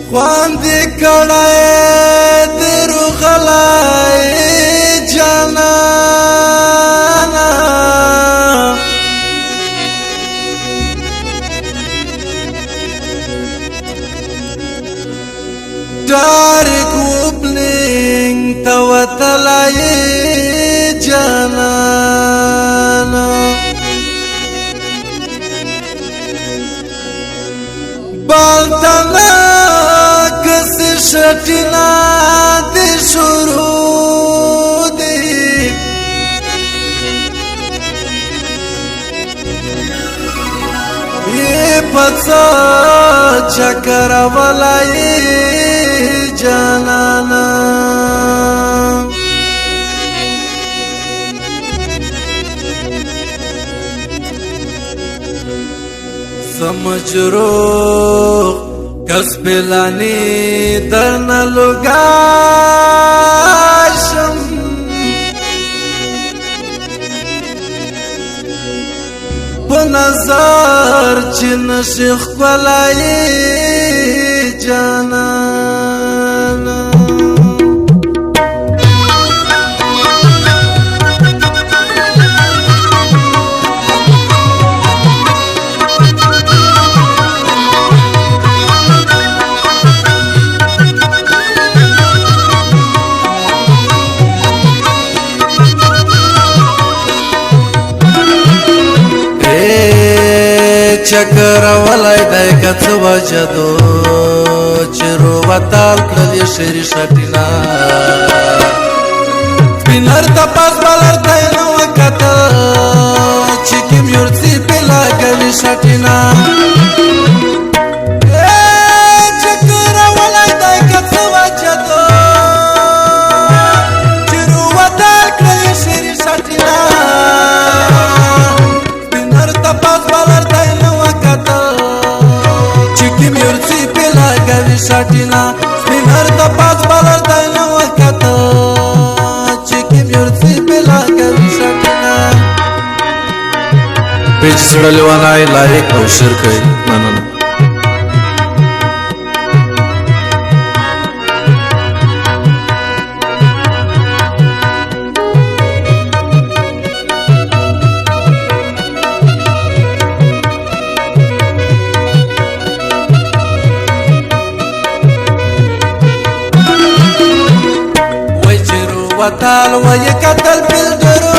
خواندی کڑای درو خلای جانانا Dark opening tawatalaye janana baltana kasi shatina di shuru di ye patsa chakara walaye janana समझरो कस पिलानी दर्न लुगाशम पनजार चिन शिख पलाई जाना चक्र वलाय दाय कच वजदो चिरो वताल कली शरी शटिना स्पिनर तपास बालर दाय नो कत चिकिम युर्सी पिला गली शटिना चक्र वलाय दाय कच वजदो चिरो वताल कली शरी शटिना स्पिनर तपास बालर दाय Shatina, spinner the pass baller dino wakata, chikim your sipila gavi shatina. Page sudalwana like or shirkai, manana. وطال ويكتل بالدرون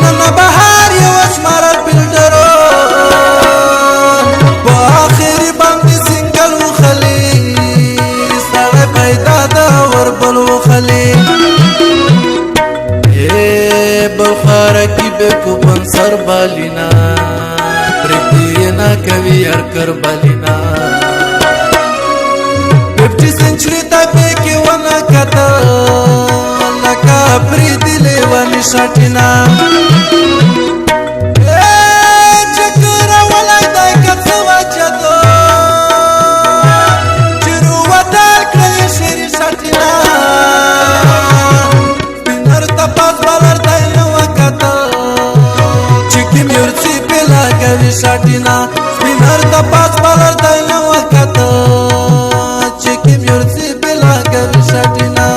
ننا بحار يواسمار بالدرون باخر باندي سنگل وخلي ساوي پیدا دور بل وخلي بلخارکی بکو بنصر بالینا پرکتینا کوي ارکر بالینا 50 century تابه کی wana kata laka priti lewani shatina chakra wala dai katwa chado chiru watal kali shiri shatina binar tapas balar dai wakata chikim yursi pela gali shatina binar tapas balar dai wakata chikim yursi pela gali shatina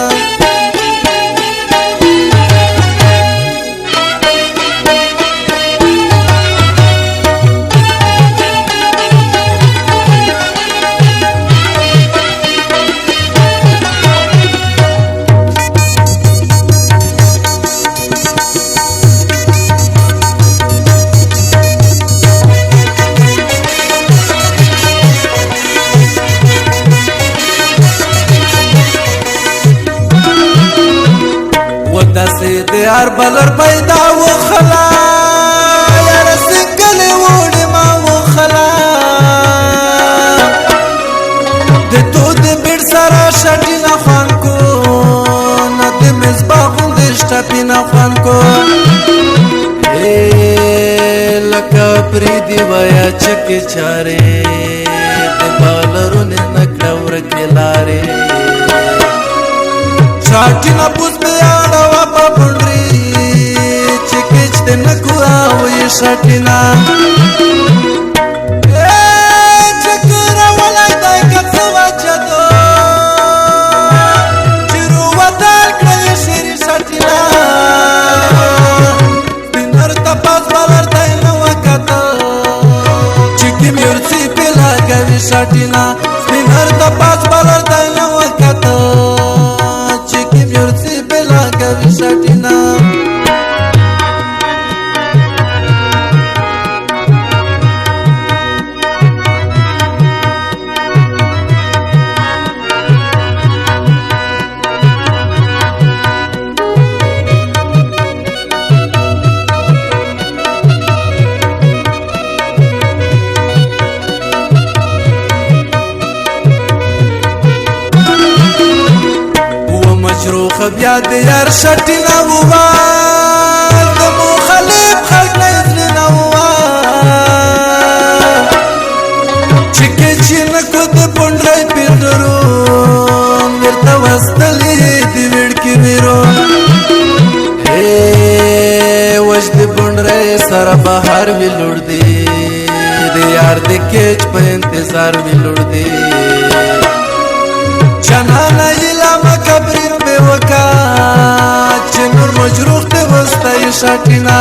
यार बलर पैदा वो खला यार सिंगल वोड मा वो खला दे तो दे बिड़ सारा शटिना खान को न दे मिसबाह दिष्टपिना खान को लका प्रीति वया चके चारे दे बालरुन لارې شاټینا پوس په اړه په پونډري چې کېچ دې نکو وې شاټینا چکر ولای دای کڅ واچدو چیرو ودل کړې شری شاټینا سپینر تپاس بالر دای نو وکړه چې کی میرڅي په لاګوي شاټینا سپینر تپاس بالر دای نو وکړه چې کی میرڅي په لاګوي شاټینا مجروح بیا د یار شټینا ووال د مخالف خلق نه ځلنا ووال چې کې نکو د پونډرای پیډرون ورته واستلې دی وړکی ویرون وجد پونډرای سره بهر ویلوړ دی د یار د کېچ په انتظار ویلوړ دی جنانا ایلام کبریم بے وکا چه نور مجروح تے وستا شاٹینا